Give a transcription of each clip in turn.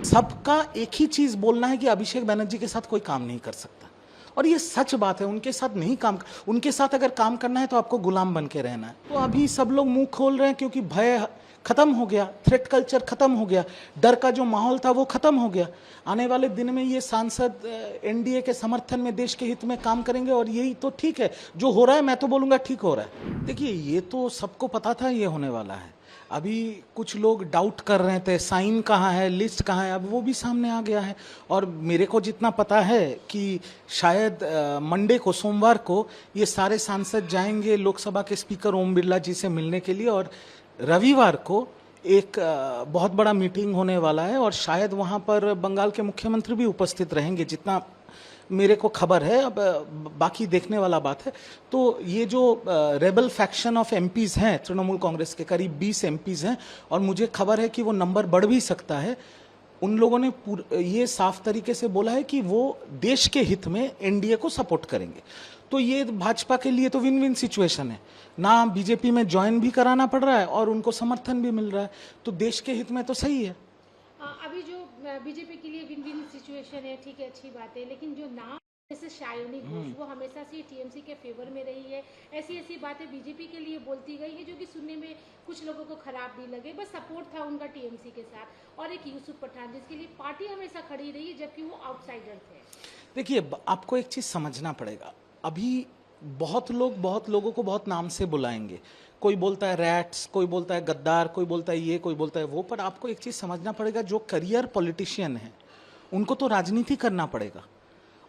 सबका एक ही चीज बोलना है कि अभिषेक बनर्जी के साथ कोई काम नहीं कर सकता, और ये सच बात है। उनके साथ नहीं काम, उनके साथ अगर काम करना है तो आपको गुलाम बन के रहना है। तो अभी सब लोग मुंह खोल रहे हैं क्योंकि भय खत्म हो गया, थ्रेट कल्चर खत्म हो गया, डर का जो माहौल था वो खत्म हो गया। आने वाले दिन में ये सांसद एनडीए के समर्थन में देश के हित में काम करेंगे, और यही तो ठीक है। जो हो रहा है मैं तो बोलूंगा ठीक हो रहा है। देखिए, ये तो सबको पता था ये होने वाला है। अभी कुछ लोग डाउट कर रहे थे साइन कहाँ है, लिस्ट कहाँ है, अब वो भी सामने आ गया है। और मेरे को जितना पता है कि शायद मंडे को, सोमवार को, ये सारे सांसद जाएंगे लोकसभा के स्पीकर ओम बिरला जी से मिलने के लिए, और रविवार को एक बहुत बड़ा मीटिंग होने वाला है, और शायद वहाँ पर बंगाल के मुख्यमंत्री भी उपस्थित रहेंगे, जितना मेरे को खबर है। अब बाकी देखने वाला बात है। तो ये जो रेबल फैक्शन ऑफ एमपीज हैं तृणमूल कांग्रेस के, करीब 20 एमपीज हैं, और मुझे खबर है कि वो नंबर बढ़ भी सकता है। उन लोगों ने ये साफ तरीके से बोला है कि वो देश के हित में एनडीए को सपोर्ट करेंगे। तो ये भाजपा के लिए तो विन विन सिचुएशन है, ना बीजेपी में ज्वाइन भी कराना पड़ रहा है और उनको समर्थन भी मिल रहा है, तो देश के हित में तो सही है। अभी जो बीजेपी के लिए विन विन सिचुएशन है, ठीक है, अच्छी बात है, लेकिन जो नाम जैसे शायोनी घोष, वो हमेशा से टीएमसी के फेवर में रही है। ऐसी ऐसी बातें बीजेपी के लिए बोलती गई है जो कि सुनने में कुछ लोगों को खराब भी लगे, बस सपोर्ट था उनका टीएमसी के साथ। और एक यूसुफ पठान जिसके लिए पार्टी हमेशा खड़ी रही है जबकि वो आउटसाइडर थे। देखिए, आपको एक चीज समझना पड़ेगा। अभी बहुत लोगों को बहुत नाम से बुलाएंगे। कोई बोलता है रैट्स, कोई बोलता है गद्दार, कोई बोलता है ये, कोई बोलता है वो। पर आपको एक चीज समझना पड़ेगा, जो करियर पॉलिटिशियन है उनको तो राजनीति करना पड़ेगा।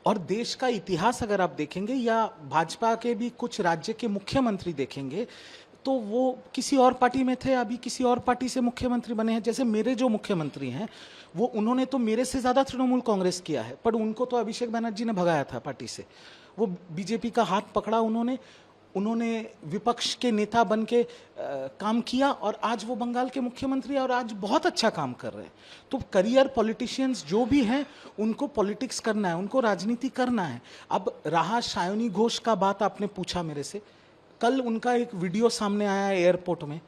और देश का इतिहास अगर आप देखेंगे, या भाजपा के भी कुछ राज्य के मुख्यमंत्री देखेंगे, तो वो किसी और पार्टी में थे, अभी किसी और पार्टी से मुख्यमंत्री बने हैं। जैसे मेरे जो मुख्यमंत्री हैं, वो उन्होंने तो मेरे से ज्यादा तृणमूल कांग्रेस किया है, पर उनको तो अभिषेक बनर्जी ने भगाया था पार्टी से। वो बीजेपी का हाथ पकड़ा उन्होंने विपक्ष के नेता बन के काम किया, और आज वो बंगाल के मुख्यमंत्री और आज बहुत अच्छा काम कर रहे हैं। तो करियर पॉलिटिशियंस जो भी हैं, उनको पॉलिटिक्स करना है, उनको राजनीति करना है। अब रहा शायोनी घोष का बात, आपने पूछा मेरे से, कल उनका एक वीडियो सामने आया एयरपोर्ट में,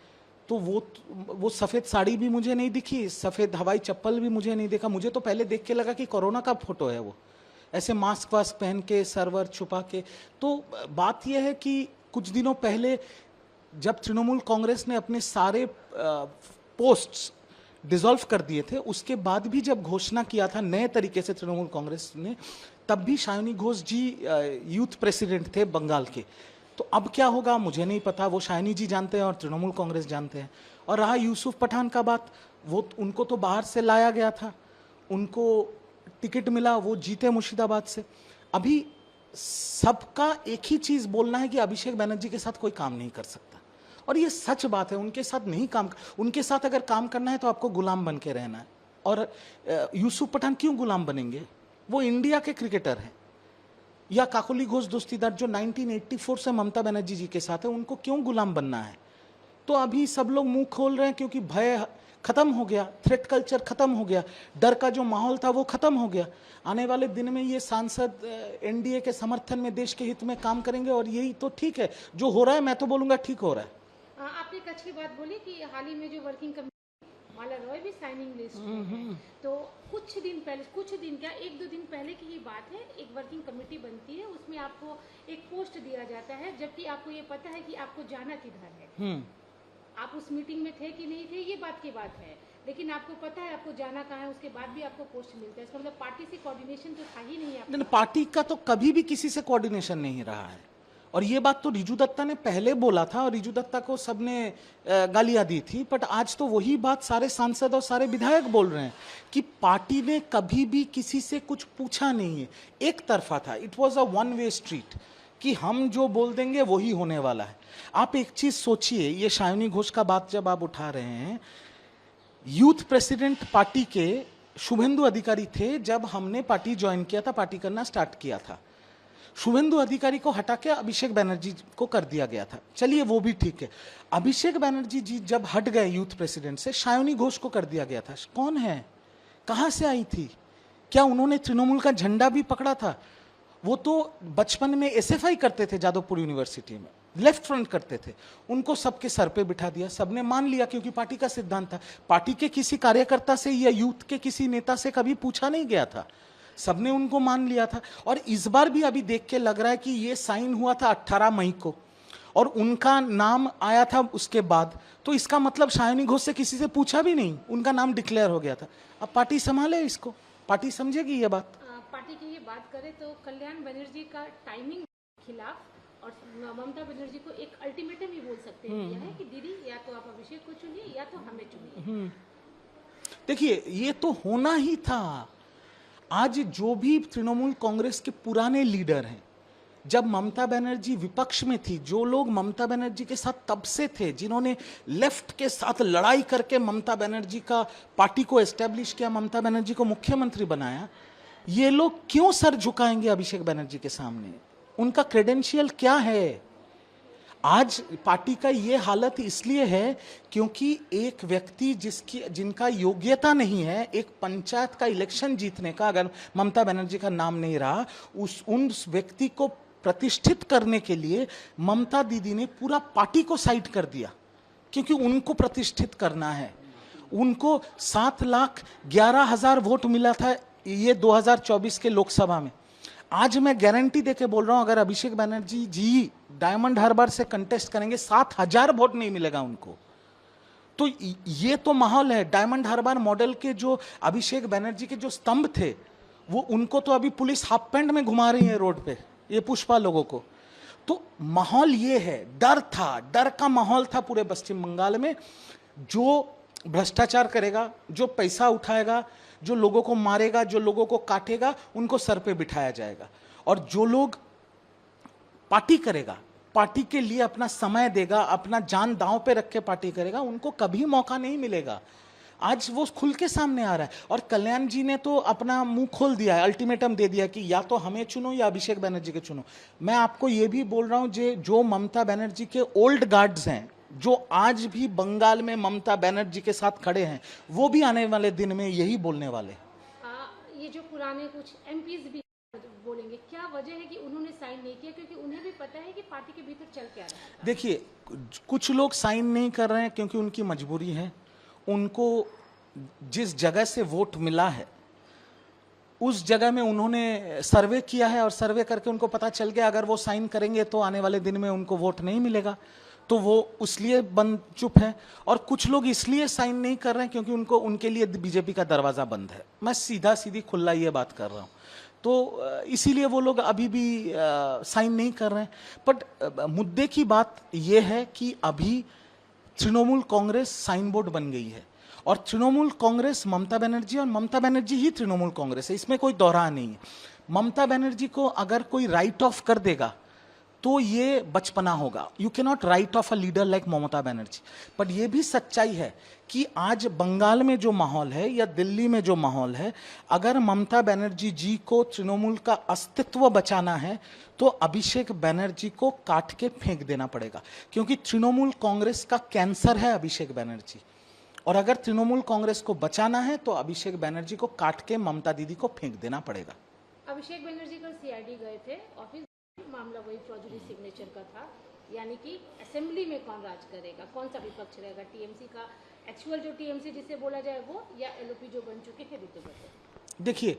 तो वो सफ़ेद साड़ी भी मुझे नहीं दिखी, सफ़ेद हवाई चप्पल भी मुझे नहीं देखा। मुझे तो पहले देख के लगा कि कोरोना का फोटो है, वो ऐसे मास्क वास्क पहन के, सर्वर छुपा के। तो बात यह है कि कुछ दिनों पहले जब तृणमूल कांग्रेस ने अपने सारे पोस्ट्स डिसॉल्व कर दिए थे, उसके बाद भी जब घोषणा किया था नए तरीके से तृणमूल कांग्रेस ने, तब भी शायोनी घोष जी यूथ प्रेसिडेंट थे बंगाल के। तो अब क्या होगा मुझे नहीं पता, वो शायनी जी जानते हैं और तृणमूल कांग्रेस जानते हैं। और रहा यूसुफ पठान का बात, वो उनको तो बाहर से लाया गया था, उनको टिकट मिला, वो जीते मुर्शिदाबाद से। अभी सबका एक ही चीज बोलना है कि अभिषेक बनर्जी के साथ कोई काम नहीं कर सकता, और ये सच बात है। उनके साथ नहीं काम, उनके साथ अगर काम करना है तो आपको गुलाम बन के रहना है। और यूसुफ पठान क्यों गुलाम बनेंगे? वो इंडिया के क्रिकेटर हैं। या काकोली घोष दस्तीदार जो 1984 से ममता बनर्जी जी के साथ है, उनको क्यों गुलाम बनना है? तो अभी सब लोग मुंह खोल रहे हैं क्योंकि भय खत्म हो गया, थ्रेट कल्चर खत्म हो गया, डर का जो माहौल था वो खत्म हो गया। आने वाले दिन में ये सांसद एनडीए के समर्थन में देश के हित में काम करेंगे, और यही तो ठीक है। जो हो रहा है मैं तो बोलूंगा ठीक हो रहा है। आपने एक अच्छी बात बोली कि हाल ही में जो वर्किंग कमेटी, माला रॉय भी साइनिंग लिस्ट में है। तो कुछ दिन क्या, 1-2 दिन पहले की ही बात है, एक वर्किंग कमेटी बनती है, उसमें आपको एक पोस्ट दिया जाता है, जबकि आपको ये पता है कि आपको जाना किधर है। आप उस मीटिंग में थे कि नहीं थे, ये बात की बात है, लेकिन आपको पता है आपको जाना कहाँ है, उसके बाद भी आपको पोस्ट मिलता है। इसका मतलब पार्टी से कोऑर्डिनेशन तो था ही नहीं आपका। नहीं, पार्टी का तो कभी भी किसी से कोऑर्डिनेशन नहीं रहा है। और ये बात तो रिजू दत्ता ने पहले बोला था, और रिजू दत्ता को सबने गालियां दी थी, बट आज तो वही बात सारे सांसद और सारे विधायक बोल रहे हैं कि पार्टी ने कभी भी किसी से कुछ पूछा नहीं है, एक तरफा था। It was a one way street कि हम जो बोल देंगे वही होने वाला है। आप एक चीज सोचिए, ये शायोनी घोष का बात जब आप उठा रहे हैं, यूथ प्रेसिडेंट पार्टी के शुभेंदु अधिकारी थे जब हमने पार्टी ज्वाइन किया था, पार्टी करना स्टार्ट किया था। शुभेंदु अधिकारी को हटा के अभिषेक बनर्जी को कर दिया गया था, चलिए वो भी ठीक है। अभिषेक बनर्जी जी जब हट गए यूथ प्रेसिडेंट से, शायोनी घोष को कर दिया गया था। कौन है, कहां से आई थी? क्या उन्होंने तृणमूल का झंडा भी पकड़ा था? वो तो बचपन में एसएफआई करते थे जादवपुर यूनिवर्सिटी में। लेफ्ट फ्रंट करते थे, उनको सबके सर पे बिठा दिया, सबने मान लिया क्योंकि पार्टी का सिद्धांत था। पार्टी के किसी कार्यकर्ता से या यूथ के किसी नेता से कभी पूछा नहीं गया था, सबने उनको मान लिया था। और इस बार भी अभी देख के लग रहा है कि ये साइन हुआ था 18 मई को और उनका नाम आया था उसके बाद, तो इसका मतलब शायनी घोष से किसी से पूछा भी नहीं, उनका नाम डिक्लेयर हो गया था। अब पार्टी संभाले इसको, पार्टी समझेगी ये बात। पार्टी की ये बात करें तो कल्याण बनर्जी का टाइमिंग खिलाफ और ममता बनर्जी को एक अल्टीमेटम ही बोल सकते हैं दिया है कि दीदी या तो आप अभिषेक को चुनिए या तो हमें चुनिए। देखिए ये तो होना ही था। आज जो भी तृणमूल कांग्रेस के पुराने लीडर हैं, जब ममता बनर्जी विपक्ष में थी, जो लोग ममता बनर्जी के साथ तब से थे, जिन्होंने लेफ्ट के साथ लड़ाई करके ममता बनर्जी का पार्टी को एस्टेब्लिश किया, ममता बनर्जी को मुख्यमंत्री बनाया, ये लोग क्यों सर झुकाएंगे अभिषेक बनर्जी के सामने? उनका क्रेडेंशियल क्या है? आज पार्टी का ये हालत इसलिए है क्योंकि एक व्यक्ति जिनका योग्यता नहीं है, एक पंचायत का इलेक्शन जीतने का, अगर ममता बनर्जी का नाम नहीं रहा, उन व्यक्ति को प्रतिष्ठित करने के लिए ममता दीदी ने पूरा पार्टी को साइड कर दिया, क्योंकि उनको प्रतिष्ठित करना है। उनको 7,11,000 वोट मिला था ये 2024 के लोकसभा में। आज मैं गारंटी देके बोल रहा हूं, अगर अभिषेक बनर्जी जी डायमंड हार्बर से कंटेस्ट करेंगे, 7,000 वोट नहीं मिलेगा उनको। तो ये तो माहौल है। डायमंड हार्बर मॉडल के जो अभिषेक बनर्जी के जो स्तंभ थे, वो उनको तो अभी पुलिस हाफ पैंट में घुमा रही है रोड पे, ये पुष्पा लोगों को। तो माहौल ये है, डर था, डर का माहौल था पूरे पश्चिम बंगाल में। जो भ्रष्टाचार करेगा, जो पैसा उठाएगा, जो लोगों को मारेगा, जो लोगों को काटेगा, उनको सर पे बिठाया जाएगा। और जो लोग पार्टी करेगा, पार्टी के लिए अपना समय देगा, अपना जान दांव पे रख के पार्टी करेगा, उनको कभी मौका नहीं मिलेगा। आज वो खुल के सामने आ रहा है। और कल्याण जी ने तो अपना मुंह खोल दिया है, अल्टीमेटम दे दिया कि या तो हमें चुनो या अभिषेक बनर्जी के चुनो। मैं आपको ये भी बोल रहा हूं, जो ममता बनर्जी के ओल्ड गार्ड्स हैं, जो आज भी बंगाल में ममता बनर्जी के साथ खड़े हैं, वो भी आने वाले दिन में यही बोलने वाले। ये जो पुराने कुछ एमपीज भी बोलेंगे, क्या वजह है कि उन्होंने साइन नहीं किया? क्योंकि उन्हें भी पता है कि पार्टी के भीतर चल क्या रहा है। देखिए, कुछ लोग साइन नहीं कर रहे हैं क्योंकि उनकी मजबूरी है। उनको जिस जगह से वोट मिला है, उस जगह में उन्होंने सर्वे किया है और सर्वे करके उनको पता चल गया अगर वो साइन करेंगे तो आने वाले दिन में उनको वोट नहीं मिलेगा, तो वो इसलिए बंद चुप है। और कुछ लोग इसलिए साइन नहीं कर रहे हैं क्योंकि उनके लिए बीजेपी का दरवाजा बंद है। मैं सीधी खुला ये बात कर रहा हूँ, तो इसीलिए वो लोग अभी भी साइन नहीं कर रहे हैं। बट मुद्दे की बात ये है कि अभी तृणमूल कांग्रेस साइन बोर्ड बन गई है, और तृणमूल कांग्रेस ममता बनर्जी, और ममता बनर्जी ही तृणमूल कांग्रेस है, इसमें कोई दोहराव नहीं है। ममता बनर्जी को अगर कोई राइट ऑफ कर देगा तो ये बचपना होगा। You can not write off a leader like Mamata Banerjee. But ये भी सच्चाई है कि आज बंगाल में जो माहौल है या दिल्ली में जो माहौल है, अगर ममता बनर्जी जी को तृणमूल का अस्तित्व बचाना है तो अभिषेक बनर्जी को काट के फेंक देना पड़ेगा, क्योंकि तृणमूल कांग्रेस का कैंसर है अभिषेक बनर्जी। और अगर तृणमूल कांग्रेस को बचाना है तो अभिषेक बनर्जी को काट के ममता दीदी को फेंक देना पड़ेगा। अभिषेक बनर्जी कल सीआईडी गए थे, ऑफिस मामला वही फौजरी सिग्नेचर का था, यानी कि असेंबली में कौन राज करेगा, कौन सा विपक्ष रहेगा, टीएमसी का एक्चुअल जो टीएमसी जिसे बोला जाए वो, या एलओपी जो बन चुके थे ऋतु बच्चन। देखिए,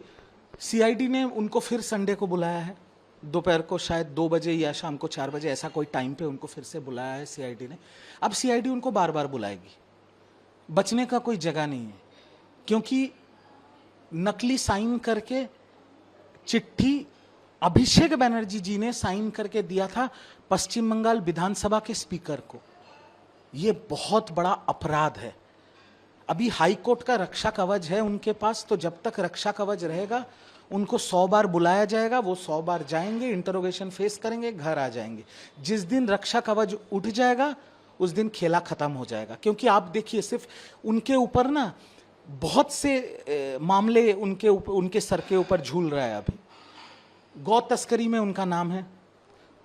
सीआईडी ने उनको फिर संडे को बुलाया है, दोपहर को शायद 2 बजे या शाम को 4 बजे, ऐसा कोई टाइम पे उनको फिर से बुलाया है सीआईडी ने। अब सीआईडी उनको बार बार बुलाएगी, बचने का कोई जगह नहीं है, क्योंकि नकली साइन करके चिट्ठी अभिषेक बनर्जी जी ने साइन करके दिया था पश्चिम बंगाल विधानसभा के स्पीकर को। यह बहुत बड़ा अपराध है। अभी हाई कोर्ट का रक्षा कवच है उनके पास, तो जब तक रक्षा कवच रहेगा उनको 100 बार बुलाया जाएगा, वो 100 बार जाएंगे, इंटरोगेशन फेस करेंगे, घर आ जाएंगे। जिस दिन रक्षा कवच उठ जाएगा उस दिन खेला खत्म हो जाएगा। क्योंकि आप देखिए, सिर्फ उनके ऊपर ना बहुत से मामले उनके सर के ऊपर झूल रहा है। अभी गौ तस्करी में उनका नाम है,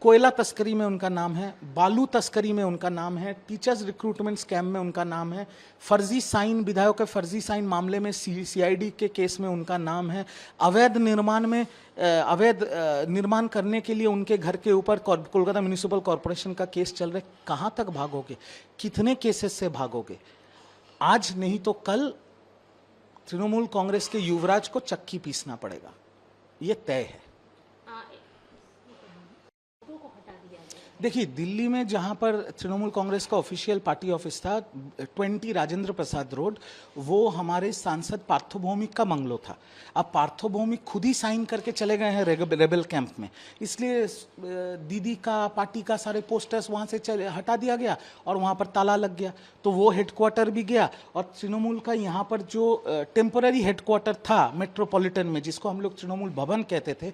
कोयला तस्करी में उनका नाम है, बालू तस्करी में उनका नाम है, टीचर्स रिक्रूटमेंट स्कैम में उनका नाम है, फर्जी साइन, विधायकों के फर्जी साइन मामले में सीआईडी के केस में उनका नाम है, अवैध निर्माण करने के लिए उनके घर के ऊपर कोलकाता म्यूनिसिपल कॉरपोरेशन का केस चल रहा है। कहाँ तक भागोगे, कितने केसेस से भागोगे? आज नहीं तो कल तृणमूल कांग्रेस के युवराज को चक्की पीसना पड़ेगा, ये तय है। देखिए, दिल्ली में जहां पर तृणमूल कांग्रेस का ऑफिशियल पार्टी ऑफिस था, 20 राजेंद्र प्रसाद रोड, वो हमारे सांसद पार्थो भौमिक का बंगलो था। अब पार्थो भौमिक खुद ही साइन करके चले गए हैं रेबेल कैंप में, इसलिए दीदी का, पार्टी का सारे पोस्टर्स वहां से हटा दिया गया और वहां पर ताला लग गया, तो वो हेडक्वार्टर भी गया। और तृणमूल का यहाँ पर जो टेम्पोररी हेडक्वार्टर था मेट्रोपॉलिटन में, जिसको हम लोग तृणमूल भवन कहते थे,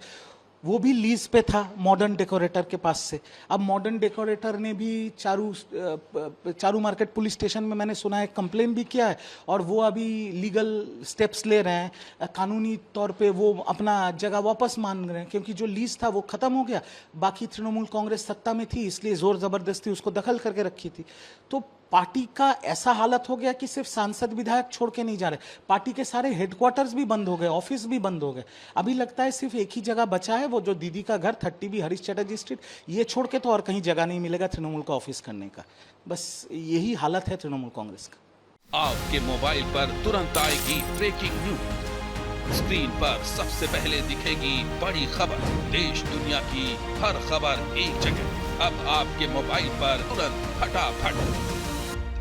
वो भी लीज पे था मॉडर्न डेकोरेटर के पास से। अब मॉडर्न डेकोरेटर ने भी चारू मार्केट पुलिस स्टेशन में, मैंने सुना है, कंप्लेन भी किया है और वो अभी लीगल स्टेप्स ले रहे हैं। कानूनी तौर पे वो अपना जगह वापस मांग रहे हैं, क्योंकि जो लीज था वो खत्म हो गया। बाकी तृणमूल कांग्रेस सत्ता में थी, इसलिए जोर जबरदस्ती उसको दखल करके रखी थी। तो पार्टी का ऐसा हालत हो गया कि सिर्फ सांसद विधायक छोड़ के नहीं जा रहे, पार्टी के सारे हेडक्वार्टर्स भी बंद हो गए, ऑफिस भी बंद हो गए। अभी लगता है सिर्फ एक ही जगह बचा है, वो जो दीदी का घर 30B हरीश चटर्जी स्ट्रीट, ये छोड़ के तो और कहीं जगह नहीं मिलेगा तृणमूल का ऑफिस करने का। बस यही हालत है तृणमूल कांग्रेस का। आपके मोबाइल पर तुरंत आएगी ब्रेकिंग न्यूज, स्क्रीन पर सबसे पहले दिखेगी बड़ी खबर, देश दुनिया की हर खबर एक जगह। अब आपके मोबाइल पर तुरंत फटाफट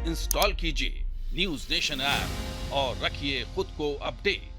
इंस्टॉल कीजिए न्यूज नेशन ऐप और रखिए खुद को अपडेट।